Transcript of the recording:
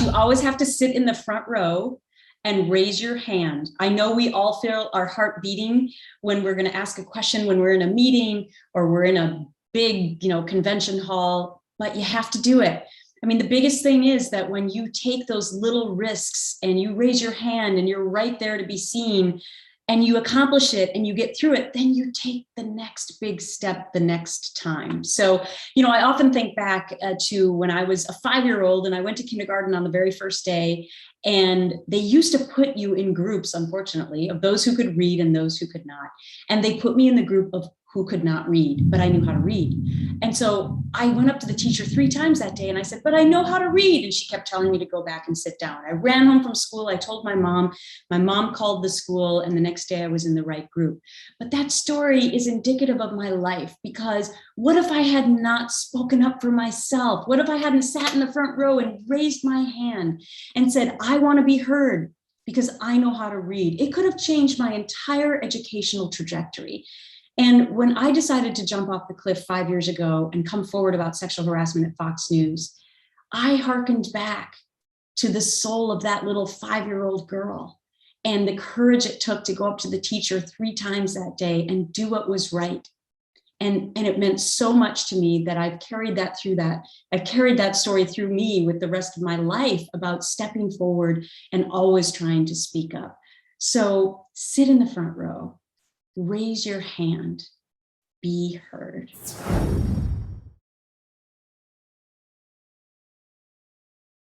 You always have to sit in the front row and raise your hand. I know we all feel our heart beating when we're going to ask a question, when we're in a meeting or we're in a big, convention hall, but you have to do it. I mean, the biggest thing is that when you take those little risks and you raise your hand and you're right there to be seen and you accomplish it and you get through it, then you take the next big step the next time. So, I often think back to when I was a 5-year-old and I went to kindergarten on the very first day, and they used to put you in groups, unfortunately, of those who could read and those who could not. And they put me in the group of who could not read, but I knew how to read. And so I went up to the teacher 3 times that day and I said, but I know how to read. And she kept telling me to go back and sit down. I ran home from school. I told my mom called the school, and the next day I was in the right group. But that story is indicative of my life, because what if I had not spoken up for myself? What if I hadn't sat in the front row and raised my hand and said, I want to be heard because I know how to read? It could have changed my entire educational trajectory. And when I decided to jump off the cliff 5 years ago and come forward about sexual harassment at Fox News, I hearkened back to the soul of that little 5-year-old girl and the courage it took to go up to the teacher 3 times that day and do what was right. And it meant so much to me that I've carried that story through me with the rest of my life about stepping forward and always trying to speak up. So sit in the front row. Raise your hand, be heard.